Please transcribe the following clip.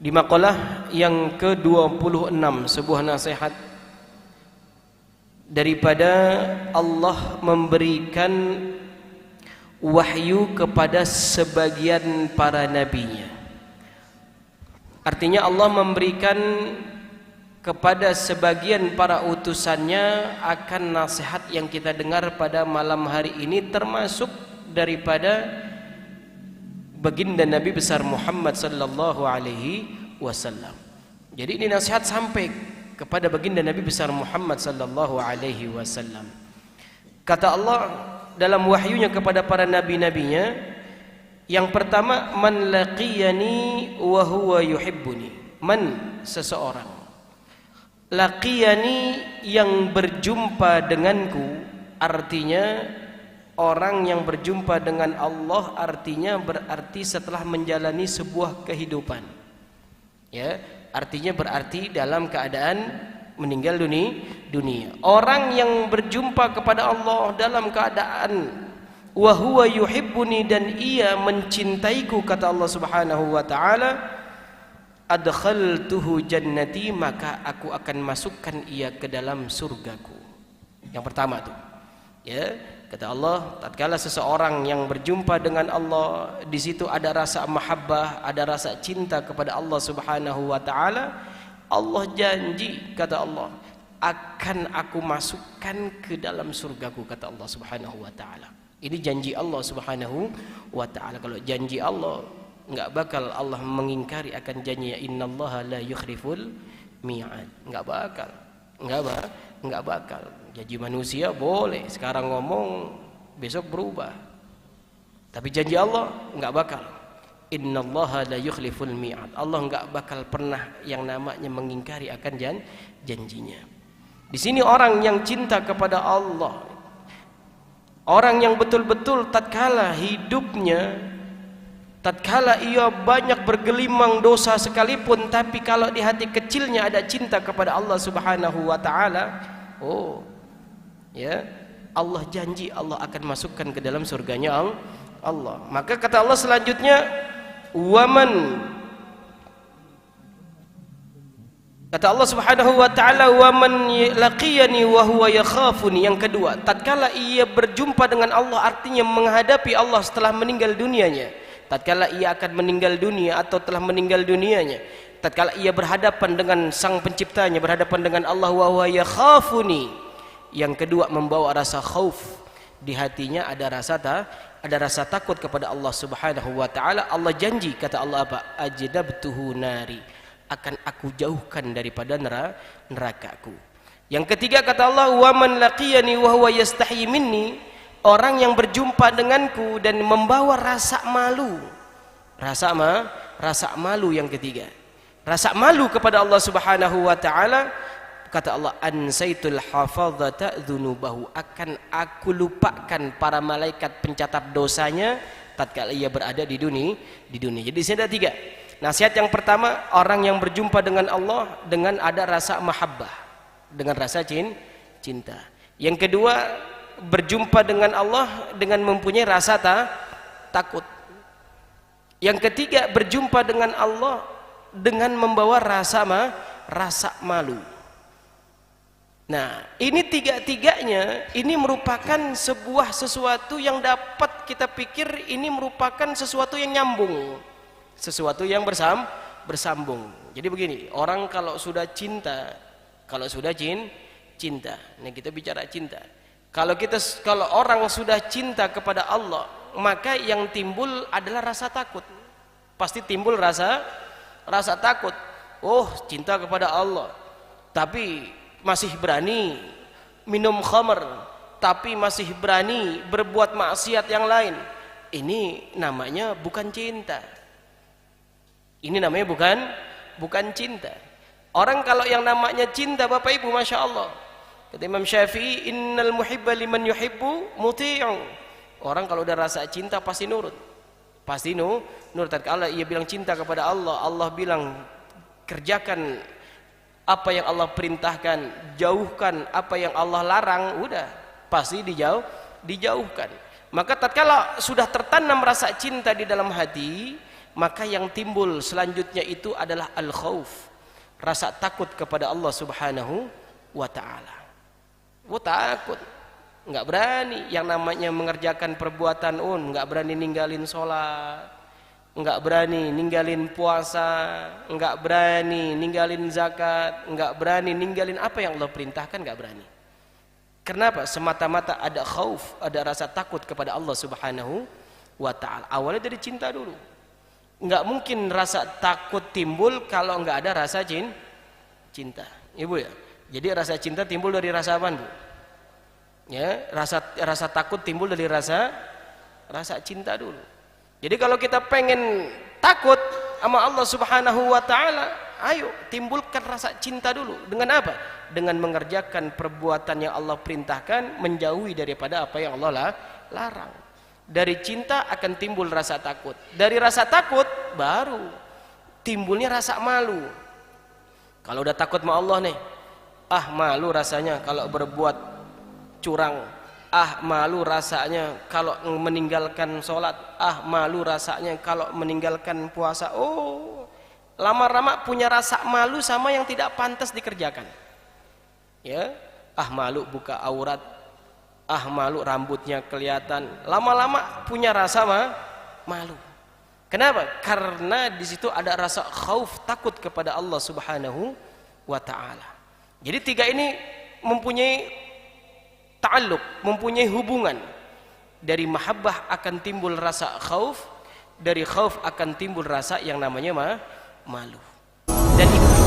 Di maqalah yang ke-26, sebuah nasihat daripada Allah memberikan wahyu kepada sebagian para nabinya. Artinya Allah memberikan kepada sebagian para utusannya akan nasihat yang kita dengar pada malam hari ini, termasuk daripada baginda Nabi besar Muhammad sallallahu alaihi wasallam. Jadi ini nasihat sampai kepada baginda Nabi besar Muhammad sallallahu alaihi wasallam. Kata Allah dalam wahyunya kepada para nabi-nabinya, yang pertama, man laqiyani wa huwa yuhibbuni. Man, seseorang. Laqiyani, yang berjumpa denganku, artinya orang yang berjumpa dengan Allah, artinya berarti setelah menjalani sebuah kehidupan. Ya, artinya berarti dalam keadaan meninggal dunia. Orang yang berjumpa kepada Allah dalam keadaan wa huwa yuhibbuni, dan ia mencintaiku, kata Allah Subhanahu wa taala, adkhaltuhu jannati, maka aku akan masukkan ia ke dalam surgaku. Yang pertama tuh. Ya, kata Allah, tatkala seseorang yang berjumpa dengan Allah, di situ ada rasa mahabbah, ada rasa cinta kepada Allah Subhanahu wa taala. Allah janji, kata Allah, akan aku masukkan ke dalam surgaku, kata Allah Subhanahu wa taala. Ini janji Allah Subhanahu wa taala. Kalau janji Allah, enggak bakal Allah mengingkari akan janjinya. Innallaha la yukhliful mi'ad. Enggak bakal. Janji manusia boleh sekarang ngomong, besok berubah. Tapi janji Allah enggak bakal. Innallaha la yukhliful mi'ad. Allah enggak bakal pernah yang namanya mengingkari akan janjinya. Di sini orang yang cinta kepada Allah, orang yang betul-betul tatkala hidupnya, tatkala ia banyak bergelimang dosa sekalipun, tapi kalau di hati kecilnya ada cinta kepada Allah Subhanahu wa taala, oh ya, Allah janji Allah akan masukkan ke dalam surganya Allah. Maka kata Allah selanjutnya, waman, kata Allah Subhanahu wa taala, waman laqiyani wa huwa yakhafuni. Yang kedua, tatkala ia berjumpa dengan Allah, artinya menghadapi Allah setelah meninggal dunianya. Tatkala ia akan meninggal dunia atau telah meninggal dunianya, tatkala ia berhadapan dengan sang penciptanya, berhadapan dengan Allah, wa huwa yakhafuni. Yang kedua, membawa rasa khauf di hatinya, ada rasa takut kepada Allah Subhanahu wa taala. Allah janji, kata Allah apa? Ajdabtuhu nari, akan aku jauhkan daripada nerakaku. Yang ketiga, kata Allah, wa man laqiyani wa huwa yastahi minni, orang yang berjumpa denganku dan membawa rasa malu. Rasa malu yang ketiga. Rasa malu kepada Allah Subhanahu wa taala. Kata Allah, ansaitul hafadzata dzunubahu, akan aku lupakan para malaikat pencatat dosanya tatkala ia berada di dunia. Jadi di sini ada tiga. Nasihat yang pertama, orang yang berjumpa dengan Allah dengan ada rasa mahabbah, dengan rasa cinta. Yang kedua, berjumpa dengan Allah dengan mempunyai rasa takut. Yang ketiga, berjumpa dengan Allah dengan membawa rasa malu. Nah, ini tiga-tiganya ini merupakan sebuah sesuatu yang dapat kita pikir ini merupakan sesuatu yang nyambung, sesuatu yang bersambung. Jadi begini, orang kalau sudah cinta, ini kita bicara cinta. Kalau orang sudah cinta kepada Allah, maka yang timbul adalah rasa takut. Pasti timbul rasa takut. Oh, cinta kepada Allah, tapi masih berani minum khamr, tapi masih berani berbuat maksiat yang lain. Ini namanya bukan cinta. Ini namanya bukan cinta. Orang kalau yang namanya cinta, Bapak Ibu, Masya Allah, kata Imam Syafi'i, innal muhibba liman yuhibbu muti'u. Orang kalau udah rasa cinta pasti nurut. Tatkala ia bilang cinta kepada Allah, Allah bilang kerjakan apa yang Allah perintahkan, jauhkan apa yang Allah larang, udah pasti dijauhkan. Maka tatkala sudah tertanam rasa cinta di dalam hati, maka yang timbul selanjutnya itu adalah al-khauf, rasa takut kepada Allah Subhanahu wa taala. Takut, nggak berani yang namanya mengerjakan perbuatan nggak berani ninggalin sholat, nggak berani ninggalin puasa, nggak berani ninggalin zakat, nggak berani ninggalin apa yang Allah perintahkan, nggak berani. Kenapa? Semata-mata ada khauf, ada rasa takut kepada Allah Subhanahu wa ta'ala. Awalnya dari cinta dulu. Nggak mungkin rasa takut timbul kalau nggak ada rasa cinta. Ibu ya. Jadi rasa cinta timbul dari rasa apa, Bu? Ya, rasa takut timbul dari rasa cinta dulu. Jadi kalau kita pengen takut sama Allah Subhanahu wa taala, ayo timbulkan rasa cinta dulu. Dengan apa? Dengan mengerjakan perbuatan yang Allah perintahkan, menjauhi daripada apa yang Allah larang. Dari cinta akan timbul rasa takut. Dari rasa takut baru timbulnya rasa malu. Kalau udah takut sama Allah nih, malu rasanya kalau berbuat curang, malu rasanya kalau meninggalkan sholat, malu rasanya kalau meninggalkan puasa. Lama-lama punya rasa malu sama yang tidak pantas dikerjakan. Ya, malu buka aurat, malu rambutnya kelihatan. Lama-lama punya rasa malu. Kenapa? Karena di situ ada rasa khauf, takut kepada Allah Subhanahu wa taala. Jadi tiga ini mempunyai ta'alluq, mempunyai hubungan. Dari mahabbah akan timbul rasa khauf, dari khauf akan timbul rasa yang namanya malu. Dan itu